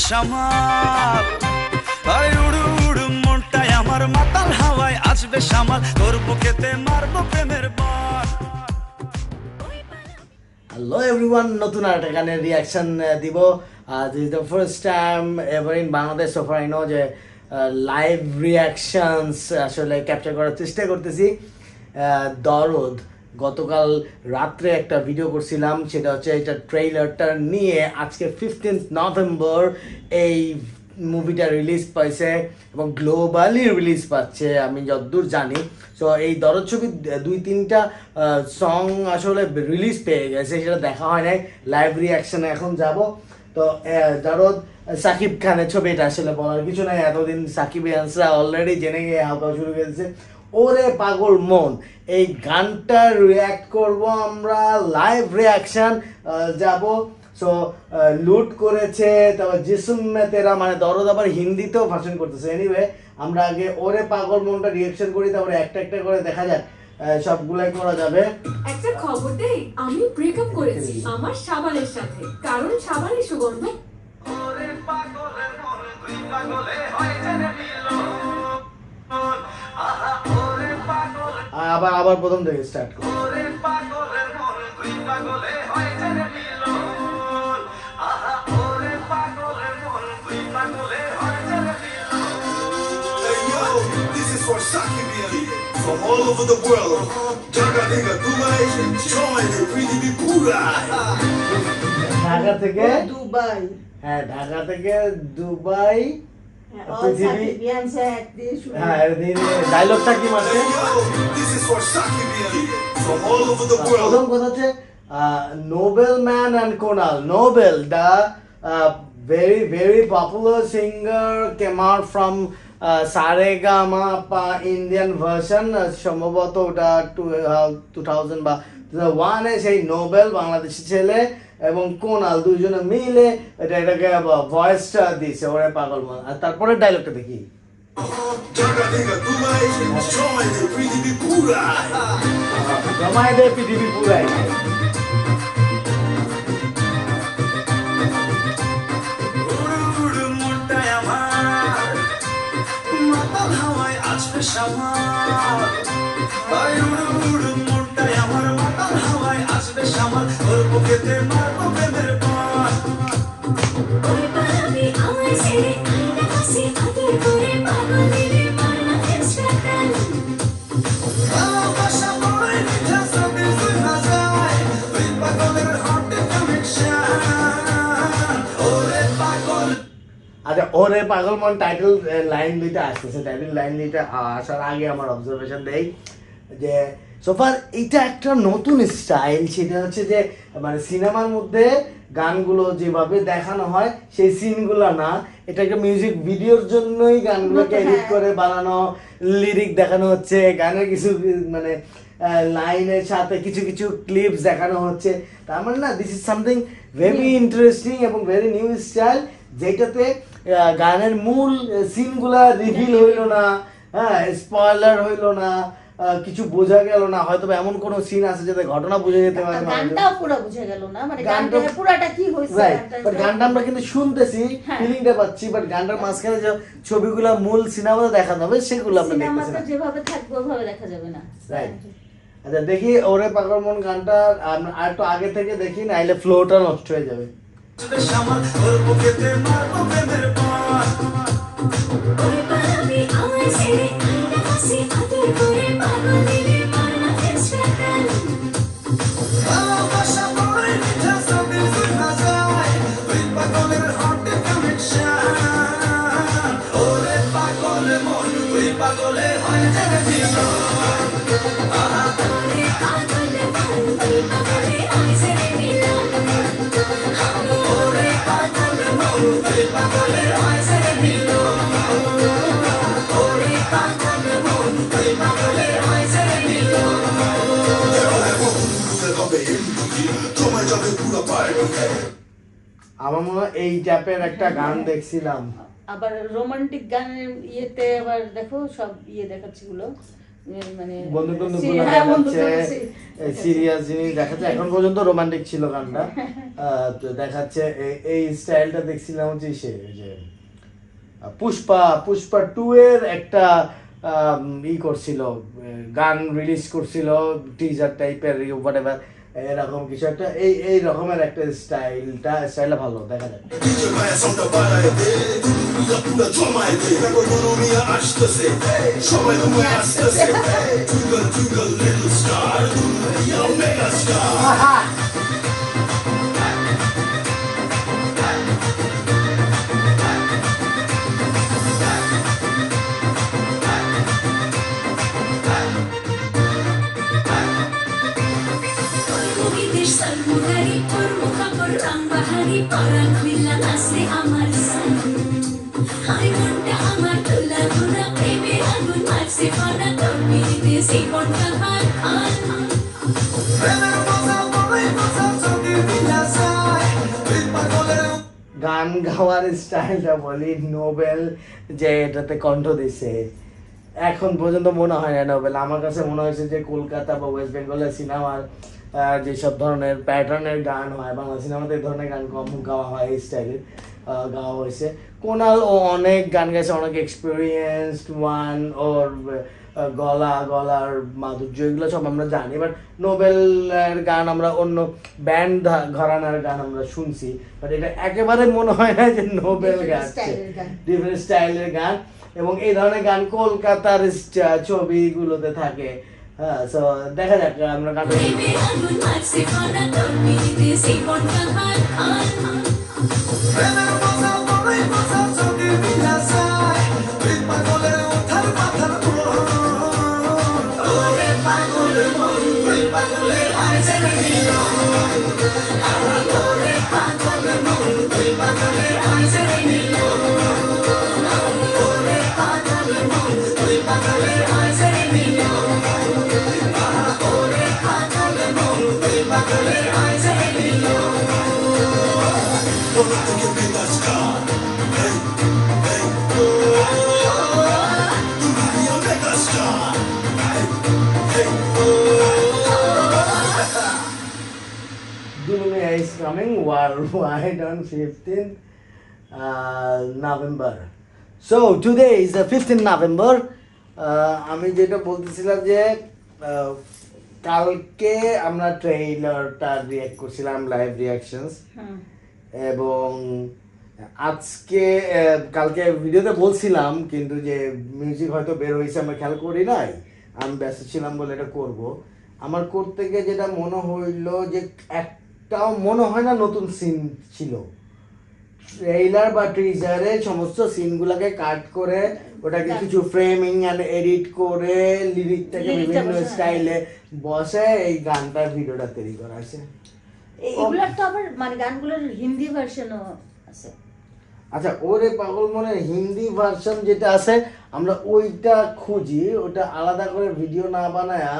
সামাল আরে উড়ু উড়ু মনটাই আমার মাতাল হাওয়ায় আসবে সামাল তোর বুকেতে মারবো প্রেমের বল। হ্যালো এভরিওয়ান, নতুন একটা গানের রিয়াকশন দিব। This is the first time ever in Bangladesh so far I know যে লাইভ রিয়াকশনস আসলে ক্যাপচার করার চেষ্টা করতেছি। দরদ গতকাল রাত্রে একটা ভিডিও করছিলাম, সেটা হচ্ছে এটা ট্রেইলারটা নিয়ে। আজকে 15th নভেম্বর এই মুভিটা রিলিজ পাইছে এবং গ্লোবালি রিলিজ পাচ্ছে আমি যতদূর জানি। সো এই দরদ ছবির 2-3টা সং আসলে রিলিজ পেয়ে গেছে, সেটা দেখা হয় নাই। লাইভ রিয়াকশনে এখন যাব। তো দরদ সাকিব খানের ছবি, এটা আসলে বলার কিছু নাই, এতদিন সাকিবিয়ানসরা অলরেডি জেনে গিয়ে হাওকা শুরু করেছে। ওরে পাগল মন, এই গানটা রিয়াক্ট করব আমরা, লাইভ রিয়াকশন যাব। সো লুট করেছে, তারপর জিসুম মে তেরা, মানে দরদ আবার হিন্দিতেও ভাষণ করতেছে। এনিওয়ে আমরা আগে ওরে পাগল মনটা রিয়াকশন করি, তারপরে একটা একটা করে দেখা যাক, সবগুলাই করা যাবে। একটা খবর দেই, আমি ব্রেকআপ করেছি আমার সাবানের সাথে, কারণ সাবানের সুগন্ধ। ওরে পাগলের মন তুই পাগলে হয় জানে মিলো আহা ওরে পাগল আবার প্রথম থেকে স্টার্ট করি। ওরে পাগলের মন তুই পাগলে হয় জানে মিলো আহা ওরে পাগলের মন তুই পাগলে হয় জানে মিলো। Hey yo, this is for Sakibian from all over the world. Jaga nigga Dubai, join the pretty pura. Dhaka থেকে দুবাই, হ্যাঁ, ঢাকা থেকে দুবাই পৃথিবী। হ্যাঁ, ডায়লগটা কি মানে? Hey yo, this is for Sakibian from all over the world. প্রথম কথা হচ্ছে Nobel man and Konal. Nobel the very very popular singer came out from Saregamapa Indian version, সম্ভবত ওটা 2000 বা 2001 এ সেই নোবেল বাংলাদেশি ছেলে এবং কোনাল দুইজনে মিলে এটাকে ভয়েসটা দিয়েছে ওরে পাগল মন। আর তারপরে ডায়লগটা দেখি। Jaga nigga Dubai, join the pretty pura. জমায় দে পৃথিবী পুরাই। উড়ু মনটাই আমার মাতাল হাওয়ায় আসবে সামাল আরে উড়ু মনটাই আমার মাতাল হাওয়ায় আসবে সামাল তোর বুকেতে মারবো প্রেমের বল। ওরে পাগলে আমায় ছেড়ে আইনা কাছে আদর করে পাগলের মারনা এক্সট্রা। ভালোবাসা বড়ই মিঠা সাথে শোনা যায় তুই পাগলের হট কানেকশন ওরে পাগল। আচ্ছা, ওরে পাগল মন টাইটেল লাইন দুইটা আসতেছে। টাইটেল লাইন দুইটা আসার আগে আমার অবজারভেশন দেই যে সোফার এটা একটা নতুন স্টাইল। সেটা হচ্ছে যে মানে সিনেমার মধ্যে গানগুলো যেভাবে দেখানো হয় সেই সিনগুলো না, এটা একটা মিউজিক ভিডিওর জন্যই গানগুলোকে এডিট করে বানানো, লিরিক দেখানো হচ্ছে, গানের কিছু মানে লাইনের সাথে কিছু কিছু ক্লিপস দেখানো হচ্ছে। তার মানে না, this is something very interesting এবং ভেরি নিউ স্টাইল, যেটাতে গানের মূল সিনগুলা রিভিল হইল না, হ্যাঁ, স্পয়লার হইল না, কিছু বোঝা গেল না। হয়তো এমন কোন সিন আছে যাতে ঘটনা বুঝে যেতে পারে, গানটাও পুরো বুঝে গেল না, মানে গানটা পুরাটা কি হইছে। বাট গানটা আমরা কিন্তু শুনতেছি, ফিলিংটা পাচ্ছি, বাট গানটার মাঝখানে যে ছবিগুলো মূল সিনেমাতে দেখানো হবে সেগুলো আমরা দেখতেছি না। যেভাবে থাকবে ওভাবে দেখা যাবে না। রাইট। আচ্ছা, দেখি ওরে পাগল মন গানটা আর একটু আগে থেকে দেখি, নাইলে ফ্লোটা নষ্ট হয়ে যাবে। সামাল তোর বুকেতে মারবো প্রেমের বল। ওরে পাগলে আমায় ছেড়ে আইনা কাছে আদর করে পাগলের মারনা এক্সট্রা। ভালোবাসা বড়ই মিঠা সাথে শোনা যায় তুই পাগলের হট কানেকশন ওরে পাগল মন তুই পাগলে হয় জানে মিলো আহা ওরে পাগলে মন তুই পাগলে হয় জানে মিলো ওরে পাগল মন তুই পাগলে হয় জানে মিলো ওরে পাগল মন তুই পাগলে হয় জানে মিলো। Toma jaga pura pai. আমার মনে হয় এই টাইপের একটা গান দেখছিলাম। আবার রোমান্টিক গানের ইয়েতে আবার দেখো সব ইয়ে দেখাচ্ছে গুলো, মানে বন্ধু বন্ধু হ্যাঁ, বন্ধু দেখাচ্ছে, সিরিয়াস জিনিস দেখাচ্ছে। এখন পর্যন্ত রোমান্টিক ছিল গানটা। তো দেখাচ্ছে এই স্টাইলটা দেখছিলাম হচ্ছে সে যে পুষ্পা 2 এর একটা করছিল, গান রিলিজ করছিল, টিজার টাইপের হোয়াটএভার, এরকম কিছু একটা, এই রকমের একটা স্টাইলটা ভালো দেখা যায়। DJ vai solta para ED, minha pura toma ED, na economia hasta-se, chama no meu hasta-se, twinkle twinkle little star, you're a mega star. মুগিদের সর্বগারি তোর মুখাপর রং বাহারি পরাণ খুইলা নাচে আমার সান হাই মনটা আমার তোলা তোরা প্রেমে আগুন মারছে ফনা তোর পিড়িতে সেই বনটা ভার প্রেমের কথা বলে কথা চোখে মিলা যায় তুই পাগলের গান গাওয়ার স্টাইলটা বলি, নোবেল যে এটাতে কণ্ঠ দিছে, এখন পর্যন্ত মনে হয় না নোবেল, আমার কাছে মনে হয়েছে যে কলকাতা বা ওয়েস্ট বেঙ্গলের সিনেমার যেসব ধরনের প্যাটার্নের গান হয়, বাংলা সিনেমাতে এই ধরনের গান কম গাওয়া হয়, এই স্টাইলের গাওয়া হয়েছে। কোনাল ও অনেক গান গাইছে, অনেক এক্সপিরিয়েন্সড ওয়ান, ওর গলার মাধুর্য এগুলো সব আমরা জানি, বাট নোবেলের গান আমরা অন্য ব্যান্ড ঘরানার গান আমরা শুনছি, বাট এটা একেবারে মনে হয় না যে নোবেল গাচ্ছে, ডিফারেন্ট স্টাইলের গান। এবং এই ধরনের গান কলকাতার ছবিগুলোতে থাকে। হ্যাঁ, সো দেখা যাক আমরা গান প্রেমে আগুন মারছে ফনা তোর পিড়িতে সেই বনটা ভার প্রেমের কথা বলে কথা চোখে মিলা যায় তুই পাগলের ওঠার মাথার ওরে পাগলের মন তুই পাগলের আইছে রে মিলন ওরে পাগলের মন তুই পাগলের আইছে রে মিলন ওরে পাগলের মন তুই পাগলের আইছে রে মিলন ওরে পাগলের মন তুই পাগলের আইছে রে মিলন Don't think you're mega star, hey, hey, you will be a mega star, hey, hey, Dunia is coming worldwide on 15th November. So today is the 15th November. আমি যেটা বলতেছিলাম যে কালকে আমরা ট্রেইলারটা রিঅ্যাক্ট করছিলাম, লাইভ রিঅ্যাকশনস, এবং আজকে কালকে ভিডিওতে বলছিলাম কিন্তু যে মিউজিক হয়তো বের হয়েছে আমরা খেয়াল করি নাই, আমি ব্যস্ত ছিলাম বলে এটা করব। আমার করতে গিয়ে যেটা মনে হইলো যে একটাও মনে হয় না নতুন সিন ছিল, ট্রেইলার বা টিজারে সমস্ত সিনগুলোকে কাট করে ওটাকে কিছু ফ্রেমিং এন্ড এডিট করে লিরিকটাকে বিভিন্ন স্টাইলে বসে এই গানটার ভিডিওটা তৈরি করা আছে। এগুলোর তো আবার মানে গানগুলোর হিন্দি ভার্সনও আছে। আচ্ছা, ওরে পাগল মনের হিন্দি ভার্সন যেটা আছে আমরা ওইটা খুঁজি, ওটা আলাদা করে ভিডিও না বানায়া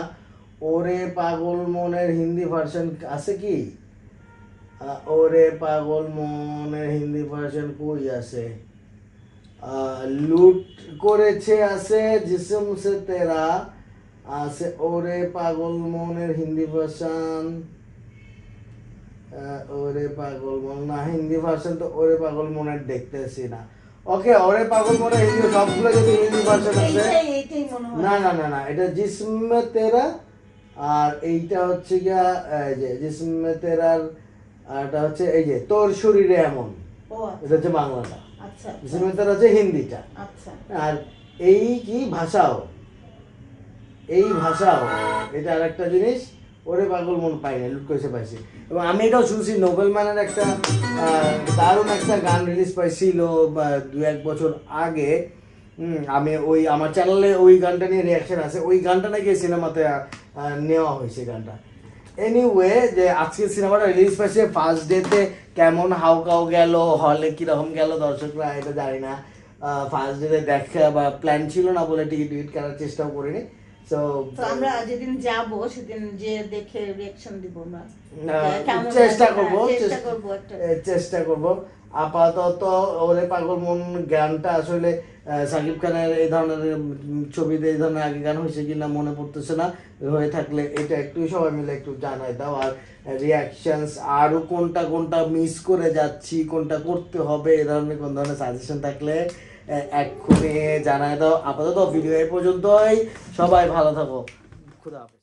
ওরে পাগল মনের হিন্দি ভার্সন আছে কি? ওরে পাগল মনের হিন্দি ভার্সন কই আছে? লুট করেছে আছে, জিসম সে তেরা আছে, ওরে পাগল মনের হিন্দি ভার্সন, ওরে পাগল মন না, হিন্দি ভার্সন তো ওরে পাগল মনের দেখতেছি না। ওকে, ওরে পাগল মনের হিন্দি সবগুলো যদি হিন্দি ভার্সন আছে, এইটাই মনে হয়। না না না না, এটা জিসমে তেরা, আর এইটা হচ্ছে গিয়া এই যে জিসমে তেরার, আর এটা হচ্ছে এই যে তোর শরীরে এমন, ও এটা হচ্ছে বাংলাটা, আচ্ছা জিসমে তেরা হচ্ছে হিন্দিটা। আচ্ছা, আর এই কি ভাষাও, এই ভাষাও এটা আর একটা জিনিস, ওরে পাগল মন পাই না, লুট করেছে পাইছি। এবং আমি এটাও শুনছি নোবেল ম্যানের একটা দারুণ একটা গান রিলিজ পাইছিল 2-1 বছর আগে। আমি ওই আমার চ্যানেলে ওই গানটা নিয়ে রিয়াকশন আছে, ওই গানটা নাকি সিনেমাতে নেওয়া হয়েছে গানটা। এনিওয়ে, যে আজকে সিনেমাটা রিলিজ পাইছে ফার্স্ট ডেতে, কেমন হাউকাও গেল, হলে কিরকম গেল দর্শকরা এটা জানি না। ফার্স্ট ডেতে দেখা বা প্ল্যান ছিল না বলে টিকিট করার চেষ্টাও করিনি। তো আমরা যেদিন যাব সেদিন যে দেখে রিঅ্যাকশন দিব আমরা কেমন চেষ্টা লাগে, করব একটা চেষ্টা করব আপাতত ওরে পাগল মন গানটা আসলে সাকিব খানের এই ধরনের ছবিতে এই ধরনের আগে গান হয়েছে কিনা মনে পড়তেছে না, হয়ে থাকলে এটা একটু সবাই মিলে একটু জানাই দাও। আর রিয়াকশনস আরো কোনটা কোনটা মিস করে যাচ্ছি, কোনটা করতে হবে, এই ধরনের কোন ধরনের সাজেশন থাকলে এক্ষুনি জানাই দাও। আপাতত ভিডিও এই পর্যন্তই, সবাই ভালো থাকো, খুদা হাফেজ।